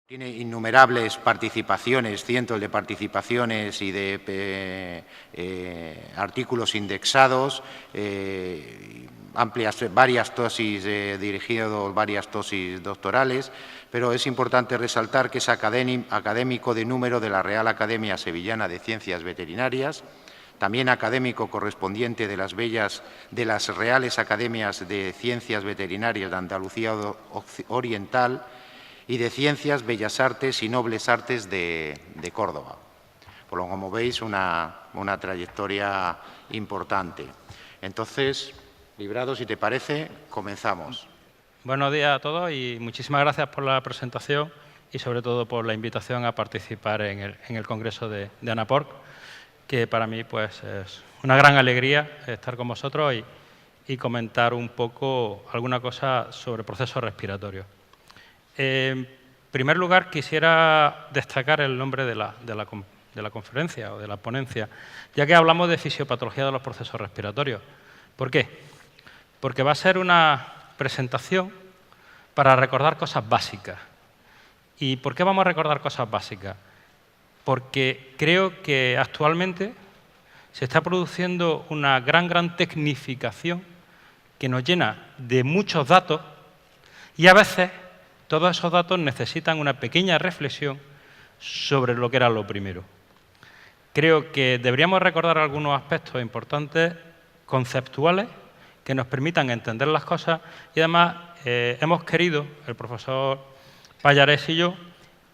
Tiene innumerables participaciones, cientos de participaciones y de artículos indexados, varias tesis dirigido varias tesis doctorales, pero es importante resaltar que es académico de número de la Real Academia Sevillana de Ciencias Veterinarias, también académico correspondiente de las Reales Academias de Ciencias Veterinarias de Andalucía Oriental y de Ciencias, Bellas Artes y Nobles Artes de Córdoba. Por lo que, como veis, una trayectoria importante. Entonces, Librado, si te parece, comenzamos. Buenos días a todos y muchísimas gracias por la presentación y, sobre todo, por la invitación a participar en el Congreso de ANAPORC, que para mí pues, es una gran alegría estar con vosotros y comentar un poco alguna cosa sobre procesos respiratorios. En primer lugar, quisiera destacar el nombre de la conferencia o de la ponencia, ya que hablamos de fisiopatología de los procesos respiratorios. ¿Por qué? Porque va a ser una presentación para recordar cosas básicas. ¿Y por qué vamos a recordar cosas básicas? Porque creo que actualmente se está produciendo una gran tecnificación que nos llena de muchos datos y a veces todos esos datos necesitan una pequeña reflexión sobre lo que era lo primero. Creo que deberíamos recordar algunos aspectos importantes, conceptuales, que nos permitan entender las cosas y además hemos querido, el profesor Pallarés y yo,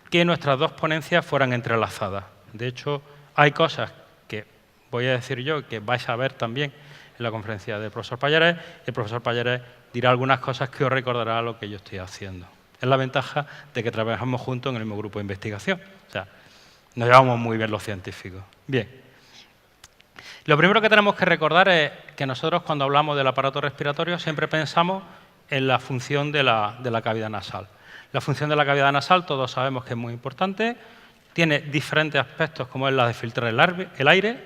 que nuestras dos ponencias fueran entrelazadas. De hecho, hay cosas que voy a decir yo que vais a ver también en la conferencia del profesor Pallarés y el profesor Pallarés dirá algunas cosas que os recordará lo que yo estoy haciendo. Es la ventaja de que trabajamos juntos en el mismo grupo de investigación. O sea, nos llevamos muy bien los científicos. Bien. Lo primero que tenemos que recordar es que nosotros, cuando hablamos del aparato respiratorio, siempre pensamos en la función de la cavidad nasal. La función de la cavidad nasal, todos sabemos que es muy importante. Tiene diferentes aspectos, como es la de filtrar el aire.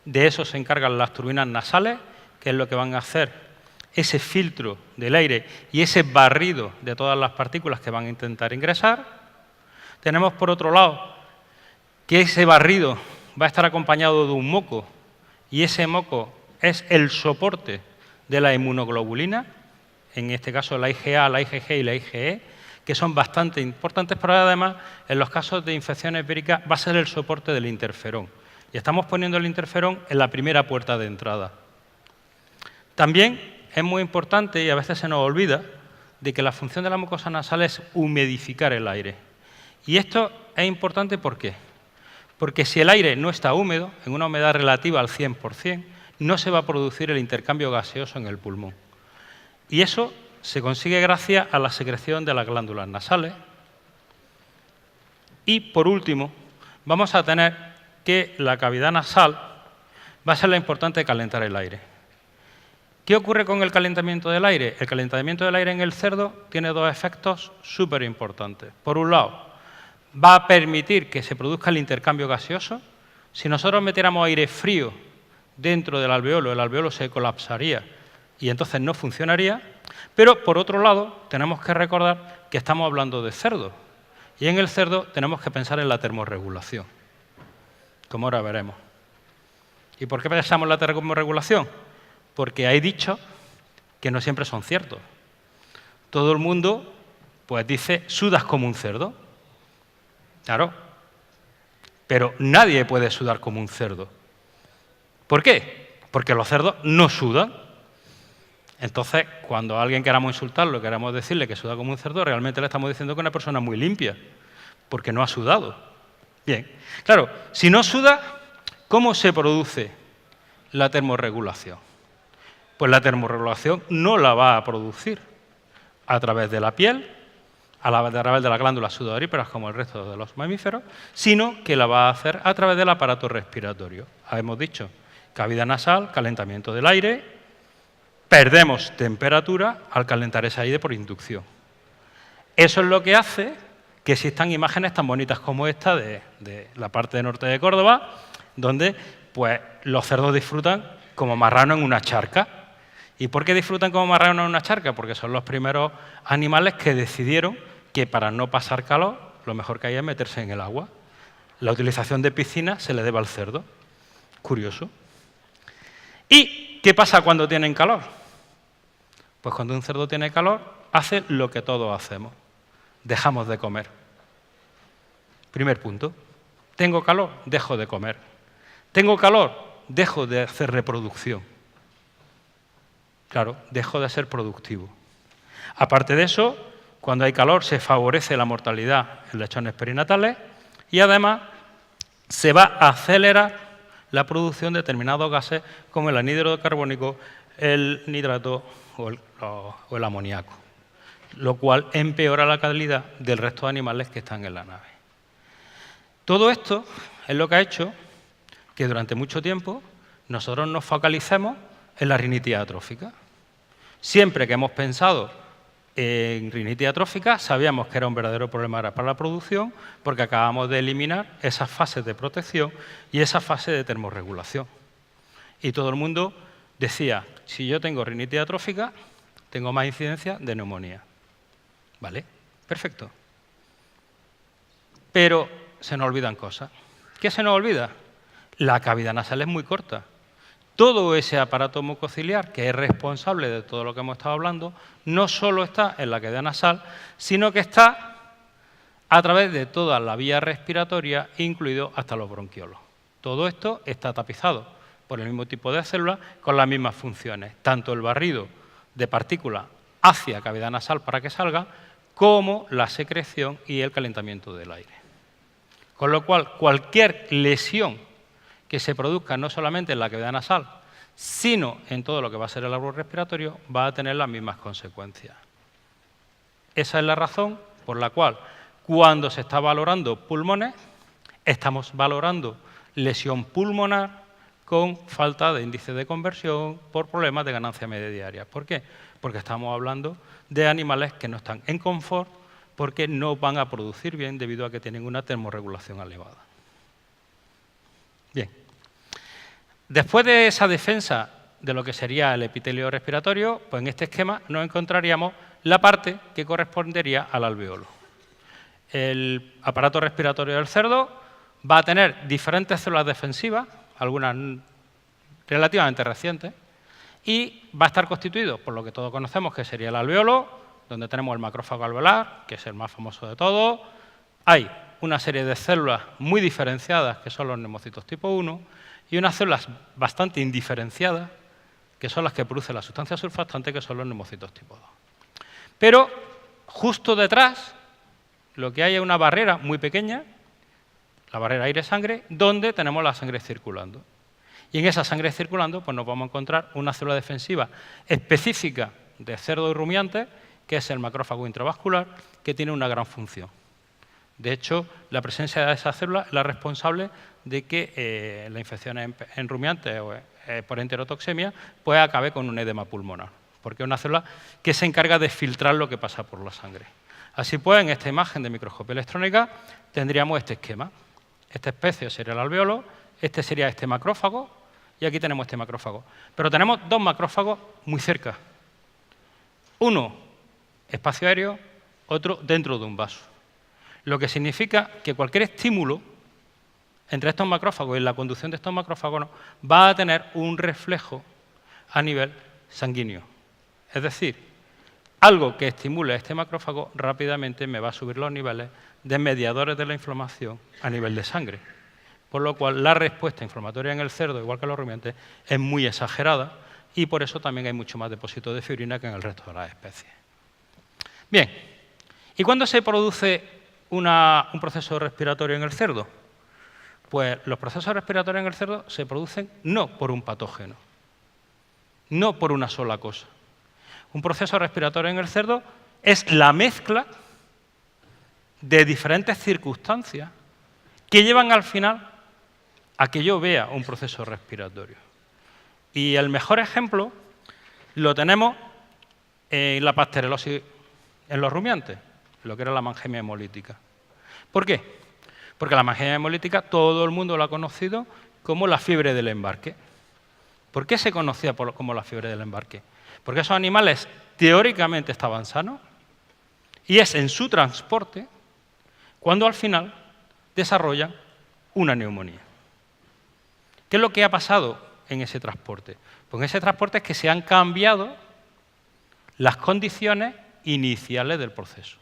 De eso se encargan las turbinas nasales, que es lo que van a hacer ese filtro del aire y ese barrido de todas las partículas que van a intentar ingresar. Tenemos, por otro lado, que ese barrido va a estar acompañado de un moco y ese moco es el soporte de la inmunoglobulina, en este caso la IgA, la IgG y la IgE, que son bastante importantes, pero además, en los casos de infecciones víricas, va a ser el soporte del interferón. Y estamos poniendo el interferón en la primera puerta de entrada. También es muy importante, y a veces se nos olvida, de que la función de la mucosa nasal es humidificar el aire. Y esto es importante, ¿por qué? Porque si el aire no está húmedo, en una humedad relativa al 100%, no se va a producir el intercambio gaseoso en el pulmón. Y eso se consigue gracias a la secreción de las glándulas nasales. Y, por último, vamos a tener que la cavidad nasal va a ser la importante de calentar el aire. ¿Qué ocurre con el calentamiento del aire? El calentamiento del aire en el cerdo tiene dos efectos súper importantes. Por un lado, va a permitir que se produzca el intercambio gaseoso. Si nosotros metiéramos aire frío dentro del alveolo, el alveolo se colapsaría y entonces no funcionaría. Pero, por otro lado, tenemos que recordar que estamos hablando de cerdo. Y en el cerdo tenemos que pensar en la termorregulación, como ahora veremos. ¿Y por qué pensamos en la termorregulación? Porque hay dichos que no siempre son ciertos. Todo el mundo pues dice, sudas como un cerdo. Claro, pero nadie puede sudar como un cerdo. ¿Por qué? Porque los cerdos no sudan. Entonces, cuando a alguien queramos insultarlo, queramos decirle que suda como un cerdo, realmente le estamos diciendo que es una persona muy limpia, porque no ha sudado. Bien, claro, si no suda, ¿cómo se produce la termorregulación? Pues la termorregulación no la va a producir a través de la piel, a través de las glándulas sudoríparas como el resto de los mamíferos, sino que la va a hacer a través del aparato respiratorio. Hemos dicho, cavidad nasal, calentamiento del aire, perdemos temperatura al calentar ese aire por inducción. Eso es lo que hace que existan imágenes tan bonitas como esta de la parte norte de Córdoba, donde pues, los cerdos disfrutan como marrano en una charca. ¿Y por qué disfrutan como marrano en una charca? Porque son los primeros animales que decidieron que para no pasar calor lo mejor que hay es meterse en el agua. La utilización de piscina se le debe al cerdo. Curioso. ¿Y qué pasa cuando tienen calor? Pues cuando un cerdo tiene calor, hace lo que todos hacemos. Dejamos de comer. Primer punto. Tengo calor, dejo de comer. Tengo calor, dejo de hacer reproducción. Claro, dejo de ser productivo. Aparte de eso, cuando hay calor se favorece la mortalidad en lechones perinatales y además se va a acelerar la producción de determinados gases como el anhídrido carbónico, el nitrato o el amoníaco, lo cual empeora la calidad del resto de animales que están en la nave. Todo esto es lo que ha hecho que durante mucho tiempo nosotros nos focalicemos en la rinitis atrófica. Siempre que hemos pensado en rinitis atrófica, sabíamos que era un verdadero problema para la producción porque acabamos de eliminar esas fases de protección y esa fase de termorregulación. Y todo el mundo decía, si yo tengo rinitis atrófica, tengo más incidencia de neumonía. ¿Vale? Perfecto. Pero se nos olvidan cosas. ¿Qué se nos olvida? La cavidad nasal es muy corta. Todo ese aparato mucociliar, que es responsable de todo lo que hemos estado hablando, no solo está en la cavidad nasal, sino que está a través de toda la vía respiratoria, incluido hasta los bronquiolos. Todo esto está tapizado por el mismo tipo de células con las mismas funciones, tanto el barrido de partículas hacia cavidad nasal para que salga, como la secreción y el calentamiento del aire. Con lo cual, cualquier lesión que se produzca no solamente en la cavidad nasal, sino en todo lo que va a ser el árbol respiratorio, va a tener las mismas consecuencias. Esa es la razón por la cual, cuando se está valorando pulmones, estamos valorando lesión pulmonar con falta de índice de conversión por problemas de ganancia media diaria. ¿Por qué? Porque estamos hablando de animales que no están en confort porque no van a producir bien debido a que tienen una termorregulación elevada. Bien. Después de esa defensa de lo que sería el epitelio respiratorio, pues en este esquema nos encontraríamos la parte que correspondería al alveolo. El aparato respiratorio del cerdo va a tener diferentes células defensivas, algunas relativamente recientes, y va a estar constituido por lo que todos conocemos que sería el alveolo, donde tenemos el macrófago alveolar, que es el más famoso de todos. Hay una serie de células muy diferenciadas, que son los neumocitos tipo 1, y unas células bastante indiferenciadas, que son las que producen la sustancia surfactante, que son los neumocitos tipo 2. Pero justo detrás, lo que hay es una barrera muy pequeña, la barrera aire-sangre, donde tenemos la sangre circulando. Y en esa sangre circulando pues nos vamos a encontrar una célula defensiva específica de cerdo y rumiantes, que es el macrófago intravascular, que tiene una gran función. De hecho, la presencia de esa célula es la responsable de que la infección en rumiantes o por enterotoxemia pues acabe con un edema pulmonar, porque es una célula que se encarga de filtrar lo que pasa por la sangre. Así pues, en esta imagen de microscopía electrónica tendríamos este esquema. Esta especie sería el alveolo, este sería este macrófago y aquí tenemos este macrófago. Pero tenemos dos macrófagos muy cerca. Uno espacio aéreo, otro dentro de un vaso. Lo que significa que cualquier estímulo entre estos macrófagos y la conducción de estos macrófagos va a tener un reflejo a nivel sanguíneo. Es decir, algo que estimule a este macrófago rápidamente me va a subir los niveles de mediadores de la inflamación a nivel de sangre. Por lo cual, la respuesta inflamatoria en el cerdo, igual que en los rumiantes, es muy exagerada y por eso también hay mucho más depósito de fibrina que en el resto de las especies. Bien, ¿y cuándo se produce un proceso respiratorio en el cerdo? Pues los procesos respiratorios en el cerdo se producen no por un patógeno, no por una sola cosa. Un proceso respiratorio en el cerdo es la mezcla de diferentes circunstancias que llevan al final a que yo vea un proceso respiratorio. Y el mejor ejemplo lo tenemos en la pasterelosis en los rumiantes, lo que era la mangemia hemolítica. ¿Por qué? Porque la mangemia hemolítica todo el mundo la ha conocido como la fiebre del embarque. ¿Por qué se conocía como la fiebre del embarque? Porque esos animales teóricamente estaban sanos y es en su transporte cuando al final desarrollan una neumonía. ¿Qué es lo que ha pasado en ese transporte? Pues en ese transporte es que se han cambiado las condiciones iniciales del proceso.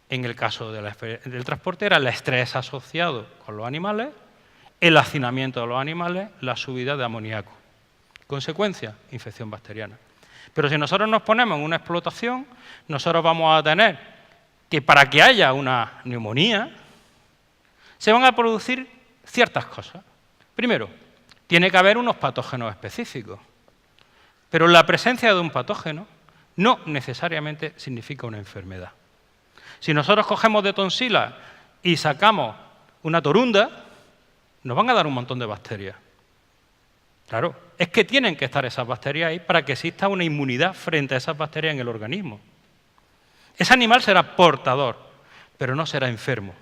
En el caso del transporte era el estrés asociado con los animales, el hacinamiento de los animales, la subida de amoníaco. Consecuencia, infección bacteriana. Pero si nosotros nos ponemos en una explotación, nosotros vamos a tener que para que haya una neumonía, se van a producir ciertas cosas. Primero, tiene que haber unos patógenos específicos. Pero la presencia de un patógeno no necesariamente significa una enfermedad. Si nosotros cogemos de tonsila y sacamos una torunda, nos van a dar un montón de bacterias. Claro, es que tienen que estar esas bacterias ahí para que exista una inmunidad frente a esas bacterias en el organismo. Ese animal será portador, pero no será enfermo.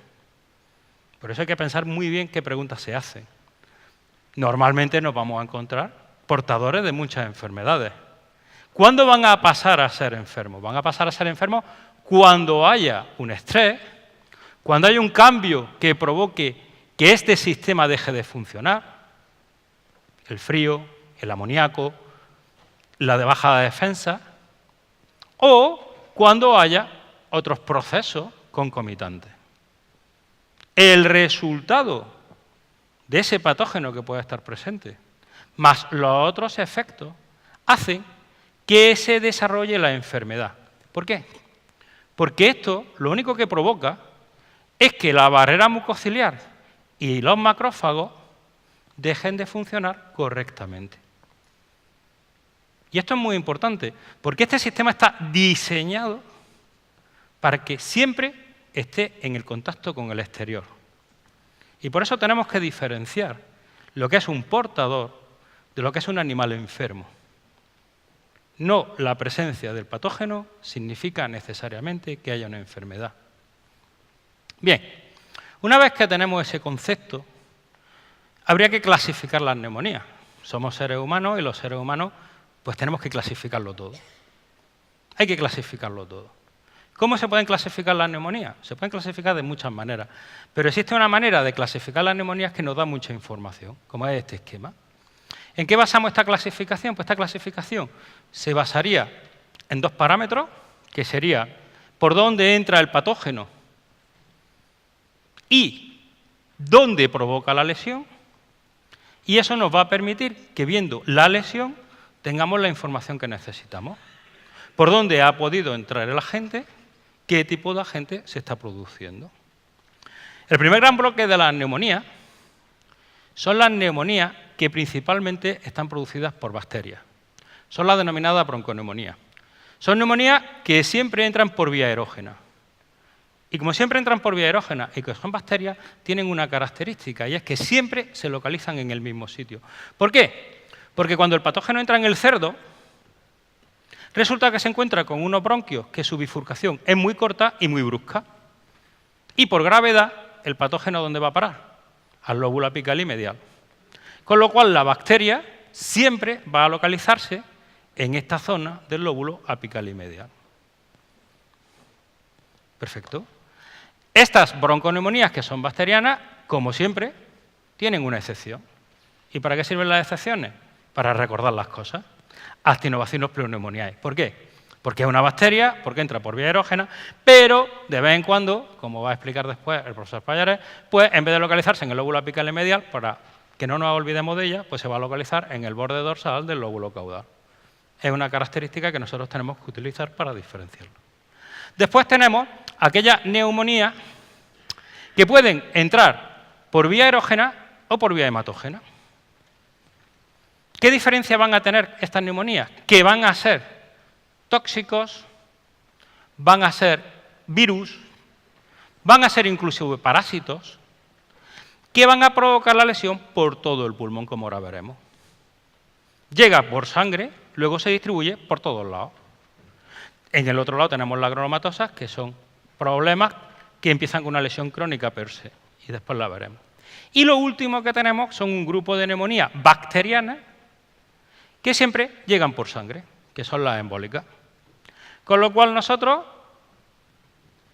Por eso hay que pensar muy bien qué preguntas se hacen. Normalmente nos vamos a encontrar portadores de muchas enfermedades. ¿Cuándo van a pasar a ser enfermos? Van a pasar a ser enfermos cuando haya un estrés, cuando haya un cambio que provoque que este sistema deje de funcionar, el frío, el amoníaco, la de baja defensa, o cuando haya otros procesos concomitantes. El resultado de ese patógeno que puede estar presente, más los otros efectos, hacen que se desarrolle la enfermedad. ¿Por qué? Porque esto lo único que provoca es que la barrera mucociliar y los macrófagos dejen de funcionar correctamente. Y esto es muy importante, porque este sistema está diseñado para que siempre esté en el contacto con el exterior. Y por eso tenemos que diferenciar lo que es un portador de lo que es un animal enfermo. No la presencia del patógeno significa necesariamente que haya una enfermedad. Bien, una vez que tenemos ese concepto, habría que clasificar las neumonías. Somos seres humanos y los seres humanos pues tenemos que clasificarlo todo. Hay que clasificarlo todo. ¿Cómo se pueden clasificar las neumonías? Se pueden clasificar de muchas maneras, pero existe una manera de clasificar las neumonías que nos da mucha información, como es este esquema. ¿En qué basamos esta clasificación? Pues esta clasificación se basaría en dos parámetros, que sería por dónde entra el patógeno y dónde provoca la lesión, y eso nos va a permitir que viendo la lesión tengamos la información que necesitamos. Por dónde ha podido entrar el agente, qué tipo de agente se está produciendo. El primer gran bloque de las neumonías son las neumonías que principalmente están producidas por bacterias. Son las denominadas bronconeumonías. Son neumonías que siempre entran por vía aerógena. Y como siempre entran por vía aerógena y que son bacterias, tienen una característica, y es que siempre se localizan en el mismo sitio. ¿Por qué? Porque cuando el patógeno entra en el cerdo, resulta que se encuentra con unos bronquios que su bifurcación es muy corta y muy brusca. Y por gravedad, ¿el patógeno dónde va a parar? Al lóbulo apical y medial. Con lo cual, la bacteria siempre va a localizarse en esta zona del lóbulo apical y medial. Perfecto. Estas bronconeumonías, que son bacterianas, como siempre, tienen una excepción. ¿Y para qué sirven las excepciones? Para recordar las cosas. Actinobacillus pneumoniae. ¿Por qué? Porque es una bacteria, porque entra por vía aerógena, pero de vez en cuando, como va a explicar después el profesor Pallares, pues en vez de localizarse en el lóbulo apical y medial, para que no nos olvidemos de ella, pues se va a localizar en el borde dorsal del lóbulo caudal. Es una característica que nosotros tenemos que utilizar para diferenciarlo. Después tenemos aquellas neumonías que pueden entrar por vía aerógena o por vía hematógena. ¿Qué diferencia van a tener estas neumonías? Que van a ser tóxicos, van a ser virus, van a ser incluso parásitos, que van a provocar la lesión por todo el pulmón, como ahora veremos. Llega por sangre, luego se distribuye por todos lados. En el otro lado tenemos las granulomatosas, que son problemas que empiezan con una lesión crónica per se, y después la veremos. Y lo último que tenemos son un grupo de neumonías bacterianas que siempre llegan por sangre, que son las embólicas. Con lo cual nosotros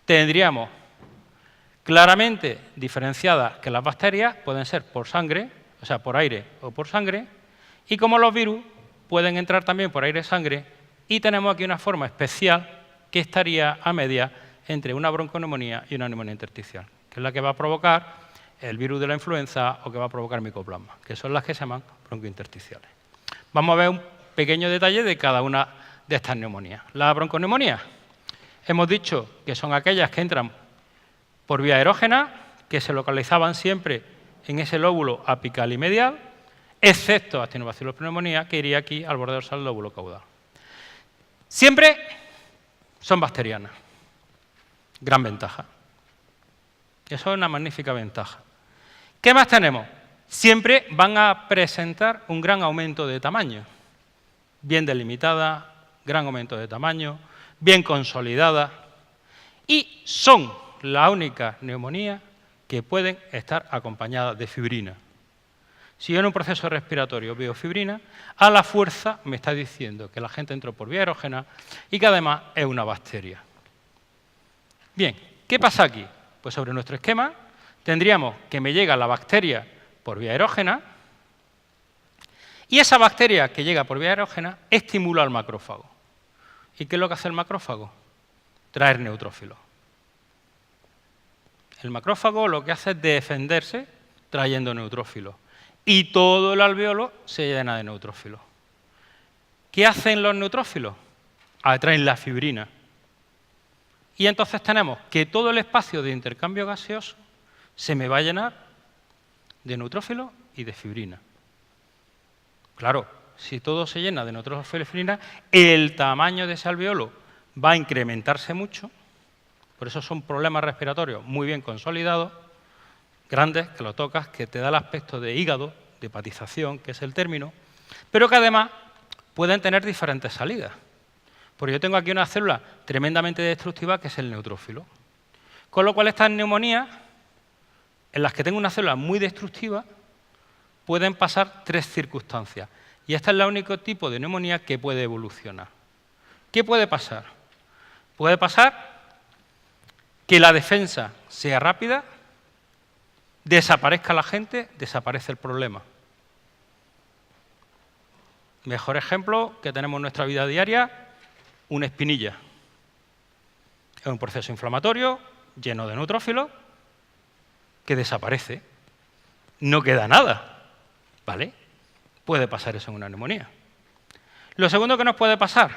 tendríamos claramente diferenciadas que las bacterias pueden ser por sangre, o sea, por aire o por sangre, y como los virus pueden entrar también por aire y sangre, y tenemos aquí una forma especial que estaría a media entre una bronconeumonía y una neumonía intersticial, que es la que va a provocar el virus de la influenza o que va a provocar micoplasma, que son las que se llaman broncointersticiales. Vamos a ver un pequeño detalle de cada una de estas neumonías. La bronconeumonía, hemos dicho que son aquellas que entran por vía erógena, que se localizaban siempre en ese lóbulo apical y medial, excepto actinobacillus pneumoniae, que iría aquí al borde dorsal del lóbulo caudal. Siempre son bacterianas. Gran ventaja. Eso es una magnífica ventaja. ¿Qué más tenemos? Siempre van a presentar un gran aumento de tamaño. Bien delimitada, gran aumento de tamaño, bien consolidada. Y son la única neumonía que pueden estar acompañadas de fibrina. Si yo en un proceso respiratorio veo fibrina, a la fuerza me está diciendo que la gente entró por vía erógena y que además es una bacteria. Bien, ¿qué pasa aquí? Pues sobre nuestro esquema tendríamos que me llega la bacteria por vía erógena y esa bacteria que llega por vía erógena estimula al macrófago. ¿Y qué es lo que hace el macrófago? Traer neutrófilos. El macrófago lo que hace es defenderse trayendo neutrófilos. Y todo el alveolo se llena de neutrófilos. ¿Qué hacen los neutrófilos? Atraen la fibrina. Y entonces tenemos que todo el espacio de intercambio gaseoso se me va a llenar de neutrófilos y de fibrina. Claro, si todo se llena de neutrófilos y fibrina, el tamaño de ese alveolo va a incrementarse mucho. Por eso son problemas respiratorios muy bien consolidados, grandes, que lo tocas, que te da el aspecto de hígado, de hepatización, que es el término, pero que además pueden tener diferentes salidas. Porque yo tengo aquí una célula tremendamente destructiva que es el neutrófilo. Con lo cual estas neumonías, en las que tengo una célula muy destructiva, pueden pasar tres circunstancias. Y este es el único tipo de neumonía que puede evolucionar. ¿Qué puede pasar? Puede pasar que la defensa sea rápida, desaparezca la gente, desaparece el problema. Mejor ejemplo que tenemos en nuestra vida diaria, una espinilla. Es un proceso inflamatorio lleno de neutrófilos que desaparece. No queda nada, ¿vale? Puede pasar eso en una neumonía. Lo segundo que nos puede pasar,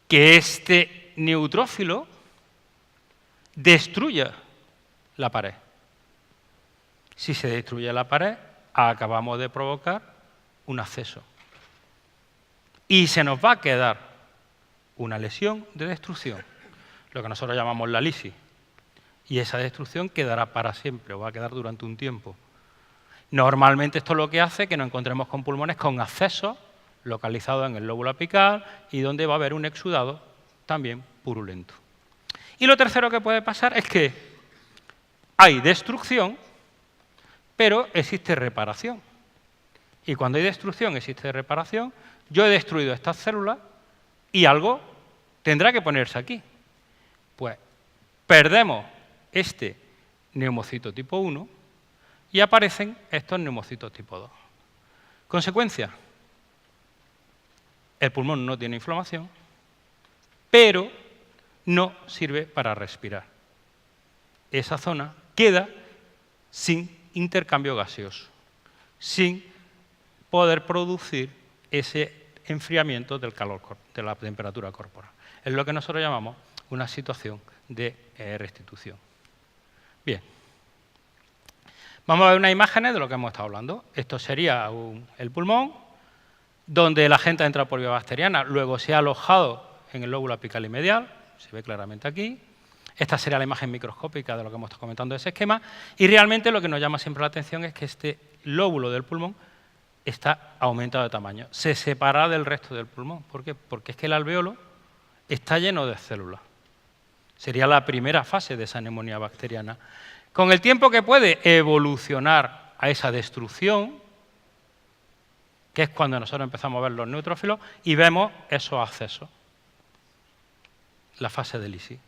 que este neutrófilo destruya la pared. Si se destruye la pared, acabamos de provocar un acceso. Y se nos va a quedar una lesión de destrucción, lo que nosotros llamamos la lisis. Y esa destrucción quedará para siempre, o va a quedar durante un tiempo. Normalmente esto es lo que hace que nos encontremos con pulmones con accesos localizados en el lóbulo apical y donde va a haber un exudado también purulento. Y lo tercero que puede pasar es que hay destrucción, pero existe reparación. Y cuando hay destrucción, existe reparación. Yo he destruido estas células y algo tendrá que ponerse aquí. Pues perdemos este neumocito tipo 1 y aparecen estos neumocitos tipo 2. Consecuencia, el pulmón no tiene inflamación, pero no sirve para respirar. Esa zona queda sin intercambio gaseoso, sin poder producir ese enfriamiento del calor, de la temperatura corporal. Es lo que nosotros llamamos una situación de restitución. Bien. Vamos a ver unas imágenes de lo que hemos estado hablando. Esto sería el pulmón, donde la gente entra por vía bacteriana, luego se ha alojado en el lóbulo apical y medial, se ve claramente aquí. Esta sería la imagen microscópica de lo que hemos estado comentando de ese esquema. Y realmente lo que nos llama siempre la atención es que este lóbulo del pulmón está aumentado de tamaño. Se separa del resto del pulmón. ¿Por qué? Porque es que el alveolo está lleno de células. Sería la primera fase de esa neumonía bacteriana. Con el tiempo que puede evolucionar a esa destrucción, que es cuando nosotros empezamos a ver los neutrófilos y vemos esos accesos. La fase de lisis.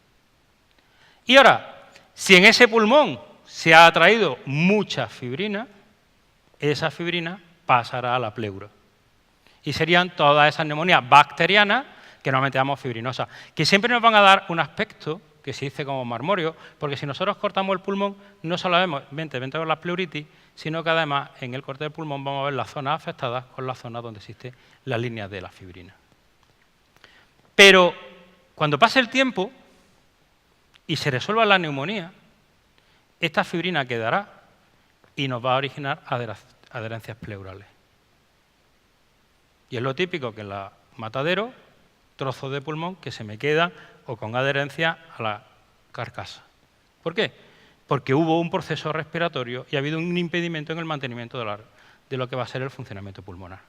Y ahora, si en ese pulmón se ha atraído mucha fibrina, esa fibrina pasará a la pleura. Y serían todas esas neumonías bacterianas que normalmente llamamos fibrinosas, que siempre nos van a dar un aspecto que se dice como marmóreo, porque si nosotros cortamos el pulmón, no solamente vemos las pleuritis, sino que además en el corte del pulmón vamos a ver las zonas afectadas con las zonas donde existen las líneas de la fibrina. Pero cuando pase el tiempo y se resuelva la neumonía, esta fibrina quedará y nos va a originar adherencias pleurales. Y es lo típico que en la matadero, trozos de pulmón que se me quedan o con adherencia a la carcasa. ¿Por qué? Porque hubo un proceso respiratorio y ha habido un impedimento en el mantenimiento de lo que va a ser el funcionamiento pulmonar.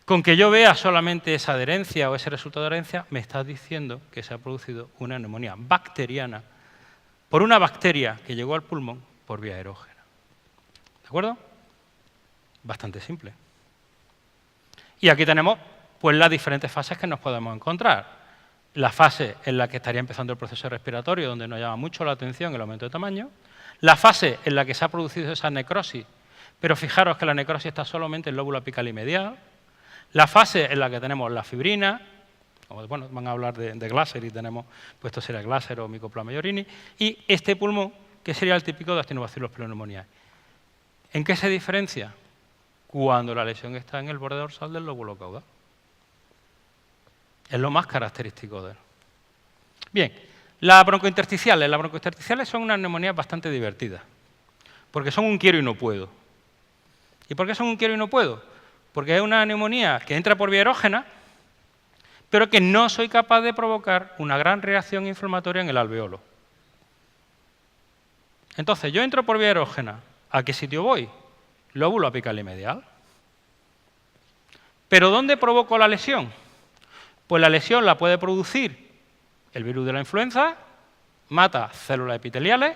Con que yo vea solamente esa adherencia o ese resultado de adherencia, me estás diciendo que se ha producido una neumonía bacteriana por una bacteria que llegó al pulmón por vía aerógena. ¿De acuerdo? Bastante simple. Y aquí tenemos pues, las diferentes fases que nos podemos encontrar. La fase en la que estaría empezando el proceso respiratorio, donde nos llama mucho la atención el aumento de tamaño. La fase en la que se ha producido esa necrosis, pero fijaros que la necrosis está solamente en el lóbulo apical y medial. La fase en la que tenemos la fibrina, bueno, van a hablar de Glasser y tenemos, pues esto sería Glasser o Mycoplasma llorini, y este pulmón, que sería el típico de Actinobacillus pneumoniae. ¿En qué se diferencia? Cuando la lesión está en el borde dorsal del lóbulo caudal. Es lo más característico de él. Bien, las broncointersticiales. Las broncointersticiales son unas neumonías bastante divertidas, porque son un quiero y no puedo. ¿Y por qué son un quiero y no puedo? Porque es una neumonía que entra por vía erógena, pero que no soy capaz de provocar una gran reacción inflamatoria en el alveolo. Entonces, yo entro por vía erógena. ¿A qué sitio voy? Lóbulo apical y medial. ¿Pero dónde provoco la lesión? Pues la lesión la puede producir el virus de la influenza, mata células epiteliales,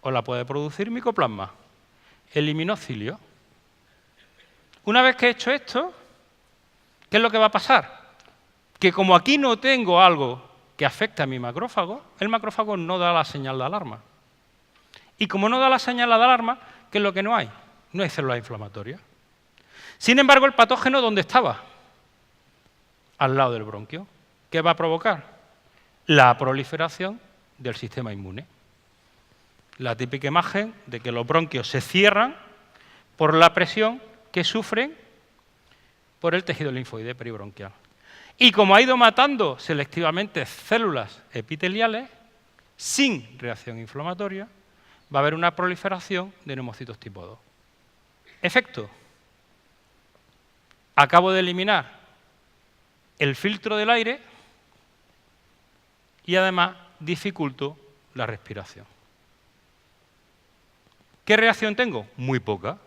o la puede producir micoplasma, el liminocilio. Una vez que he hecho esto, ¿qué es lo que va a pasar? Que como aquí no tengo algo que afecte a mi macrófago, el macrófago no da la señal de alarma. Y como no da la señal de alarma, ¿qué es lo que no hay? No hay células inflamatorias. Sin embargo, el patógeno, ¿dónde estaba? Al lado del bronquio. ¿Qué va a provocar? La proliferación del sistema inmune. La típica imagen de que los bronquios se cierran por la presión que sufren por el tejido linfoide peribronquial. Y como ha ido matando selectivamente células epiteliales, sin reacción inflamatoria, va a haber una proliferación de neumocitos tipo 2. Efecto. Acabo de eliminar el filtro del aire y además dificulto la respiración. ¿Qué reacción tengo? Muy poca.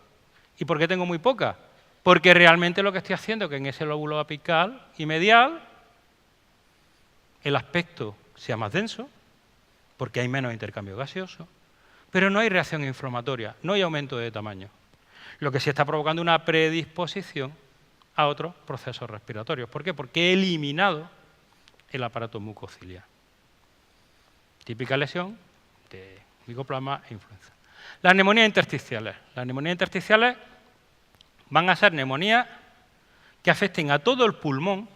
¿Y por qué tengo muy poca? Porque realmente lo que estoy haciendo es que en ese lóbulo apical y medial el aspecto sea más denso, porque hay menos intercambio gaseoso, pero no hay reacción inflamatoria, no hay aumento de tamaño, lo que sí está provocando una predisposición a otros procesos respiratorios. ¿Por qué? Porque he eliminado el aparato mucociliar. Típica lesión de micoplasma e influenza. Las neumonías intersticiales. Las neumonías intersticiales van a ser neumonías que afecten a todo el pulmón,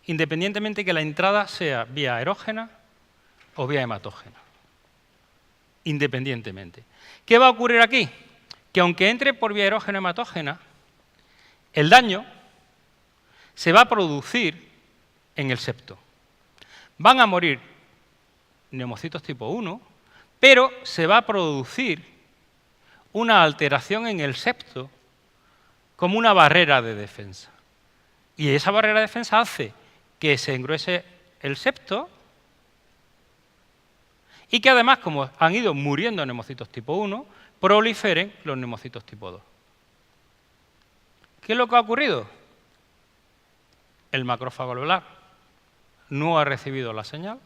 independientemente que la entrada sea vía aerógena o vía hematógena. Independientemente. ¿Qué va a ocurrir aquí? Que aunque entre por vía aerógena o hematógena, el daño se va a producir en el septo. Van a morir neumocitos tipo 1, pero se va a producir una alteración en el septo como una barrera de defensa. Y esa barrera de defensa hace que se engruese el septo y que además, como han ido muriendo neumocitos tipo 1, proliferen los neumocitos tipo 2. ¿Qué es lo que ha ocurrido? El macrófago alveolar no ha recibido la señal,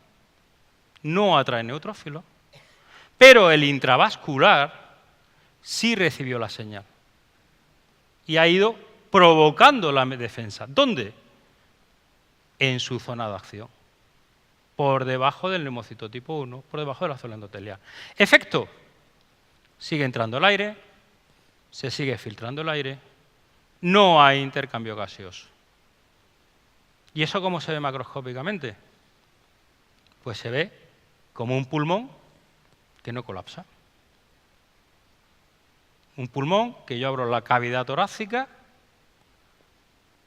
no atrae neutrófilos, pero el intravascular sí recibió la señal y ha ido provocando la defensa. ¿Dónde? En su zona de acción. por debajo del neumocito tipo 1, por debajo de la célula endotelial. Efecto, sigue entrando el aire, se sigue filtrando el aire, no hay intercambio gaseoso. ¿Y eso cómo se ve macroscópicamente? Pues se ve como un pulmón que no colapsa. Un pulmón que yo abro la cavidad torácica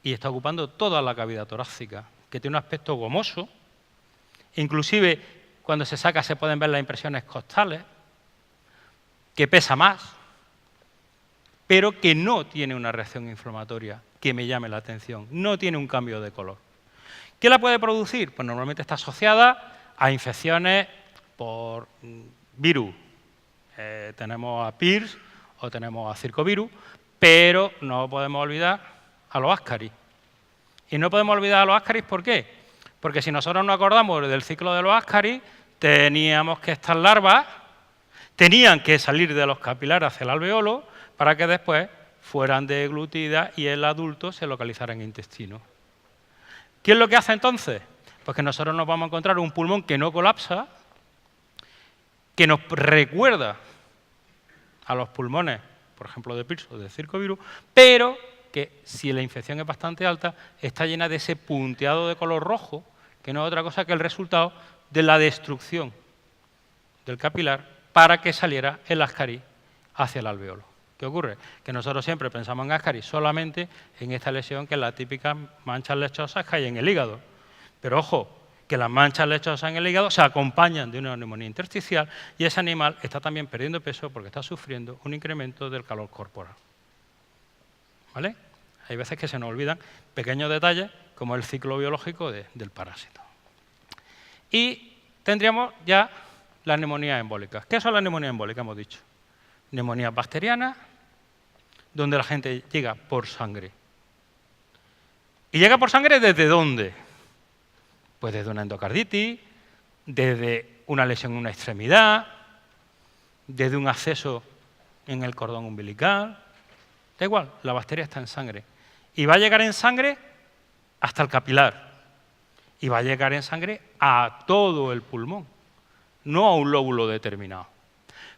y está ocupando toda la cavidad torácica, que tiene un aspecto gomoso. Inclusive, cuando se saca se pueden ver las impresiones costales, que pesa más, pero que no tiene una reacción inflamatoria que me llame la atención, no tiene un cambio de color. ¿Qué la puede producir? Pues normalmente está asociada a infecciones por virus. Tenemos a PIRS o tenemos a circovirus, pero no podemos olvidar a los Ascaris. Y no podemos olvidar a los Ascaris, ¿por qué? Porque si nosotros nos acordamos del ciclo de los Ascaris, teníamos que estas larvas tenían que salir de los capilares hacia el alveolo para que después fueran deglutidas y el adulto se localizara en el intestino. ¿Qué es lo que hace entonces? Pues que nosotros nos vamos a encontrar un pulmón que no colapsa, que nos recuerda a los pulmones, por ejemplo, de PIRS o de circovirus, pero que si la infección es bastante alta, está llena de ese punteado de color rojo, que no es otra cosa que el resultado de la destrucción del capilar para que saliera el Ascaris hacia el alveolo. ¿Qué ocurre? Que nosotros siempre pensamos en Ascaris solamente en esta lesión, que es la típica manchas lechosas que hay en el hígado. Pero ojo, que las manchas lechosas en el hígado se acompañan de una neumonía intersticial y ese animal está también perdiendo peso porque está sufriendo un incremento del calor corporal. ¿Vale? Hay veces que se nos olvidan pequeños detalles como el ciclo biológico del parásito. Y tendríamos ya las neumonías embólicas. ¿Qué son las neumonías embólicas? Hemos dicho. Neumonías bacterianas, donde la gente llega por sangre. ¿Y llega por sangre desde dónde? Pues desde una endocarditis, desde una lesión en una extremidad, desde un acceso en el cordón umbilical. Da igual, la bacteria está en sangre. Y va a llegar en sangre hasta el capilar. Y va a llegar en sangre a todo el pulmón, no a un lóbulo determinado.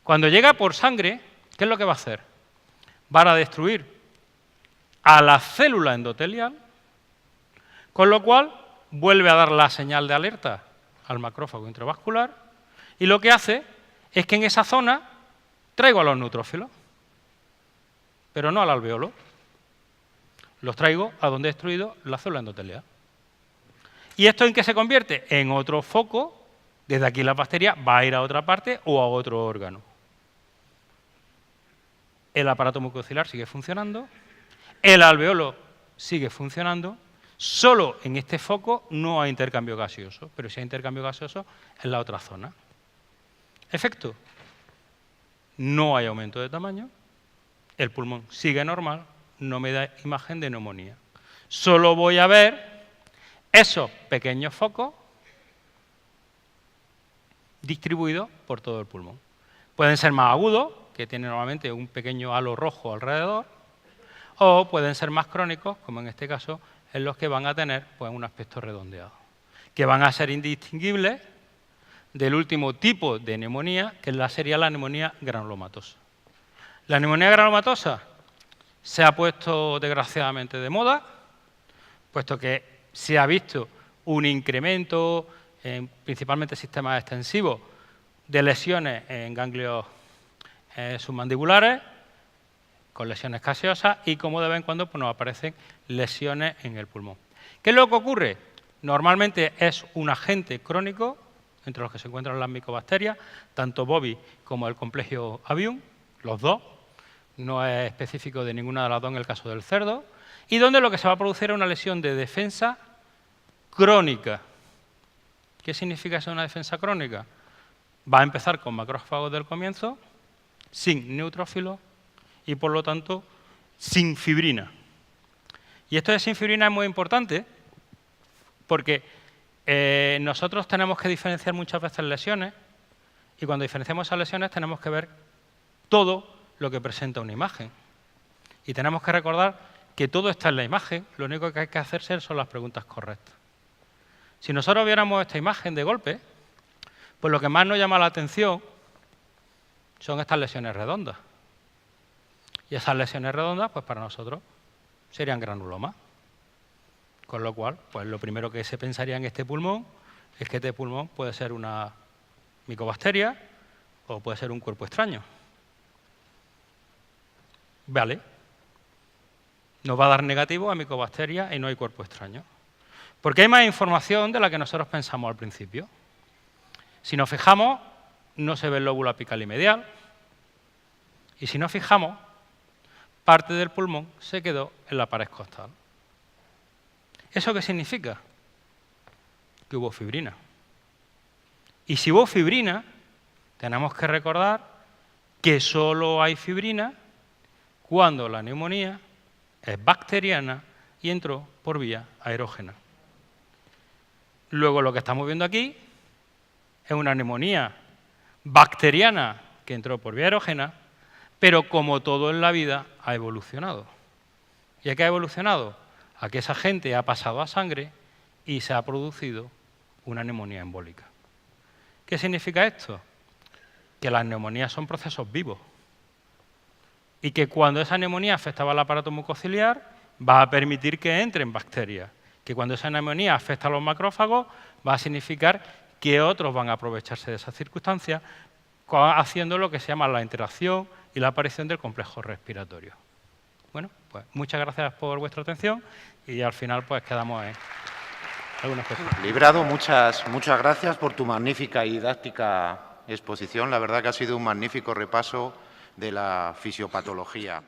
Cuando llega por sangre, ¿qué es lo que va a hacer? Va a destruir a la célula endotelial, con lo cual vuelve a dar la señal de alerta al macrófago intravascular y lo que hace es que en esa zona traigo a los neutrófilos, pero no al alveolo. Los traigo a donde he destruido la célula endotelial. ¿Y esto en qué se convierte? En otro foco. Desde aquí la bacteria va a ir a otra parte o a otro órgano. El aparato mucociliar sigue funcionando, el alveolo sigue funcionando, solo en este foco no hay intercambio gaseoso, pero si hay intercambio gaseoso en la otra zona. Efecto, no hay aumento de tamaño, el pulmón sigue normal, no me da imagen de neumonía. Solo voy a ver esos pequeños focos distribuidos por todo el pulmón. Pueden ser más agudos, que tienen normalmente un pequeño halo rojo alrededor, o pueden ser más crónicos, como en este caso, en los que van a tener pues, un aspecto redondeado, que van a ser indistinguibles del último tipo de neumonía, que sería la neumonía granulomatosa. La neumonía granulomatosa se ha puesto desgraciadamente de moda, puesto que se ha visto un incremento en principalmente sistemas extensivos de lesiones en ganglios submandibulares, con lesiones gaseosas y como de vez en cuando pues, nos aparecen lesiones en el pulmón. ¿Qué es lo que ocurre? Normalmente es un agente crónico, entre los que se encuentran las micobacterias, tanto Bovis como el complejo avium, los dos, no es específico de ninguna de las dos en el caso del cerdo, y donde lo que se va a producir es una lesión de defensa crónica. ¿Qué significa eso, una defensa crónica? Va a empezar con macrófagos del comienzo, sin neutrófilos y, por lo tanto, sin fibrina. Y esto de sin fibrina es muy importante porque nosotros tenemos que diferenciar muchas veces lesiones y cuando diferenciamos esas lesiones tenemos que ver todo lo que presenta una imagen. Y tenemos que recordar que todo está en la imagen, lo único que hay que hacerse son las preguntas correctas. Si nosotros viéramos esta imagen de golpe, pues lo que más nos llama la atención son estas lesiones redondas. Y esas lesiones redondas, pues para nosotros, serían granulomas. Con lo cual, pues lo primero que se pensaría en este pulmón es que este pulmón puede ser una micobacteria o puede ser un cuerpo extraño. Vale. Nos va a dar negativo a micobacteria y no hay cuerpo extraño. Porque hay más información de la que nosotros pensamos al principio. Si nos fijamos, no se ve el lóbulo apical y medial. Y si nos fijamos, parte del pulmón se quedó en la pared costal. ¿Eso qué significa? Que hubo fibrina. Y si hubo fibrina, tenemos que recordar que solo hay fibrina cuando la neumonía es bacteriana y entró por vía aerógena. Luego lo que estamos viendo aquí es una neumonía bacteriana que entró por vía aerógena, pero como todo en la vida ha evolucionado. ¿Y a qué ha evolucionado? A que esa gente ha pasado a sangre y se ha producido una neumonía embólica. ¿Qué significa esto? Que las neumonías son procesos vivos y que cuando esa neumonía afectaba al aparato mucociliar va a permitir que entren bacterias, que cuando esa neumonía afecta a los macrófagos va a significar que otros van a aprovecharse de esas circunstancias haciendo lo que se llama la interacción y la aparición del complejo respiratorio. Bueno, pues muchas gracias por vuestra atención y al final pues quedamos en algunas cuestiones. Librado, muchas gracias por tu magnífica y didáctica exposición. La verdad que ha sido un magnífico repaso de la fisiopatología.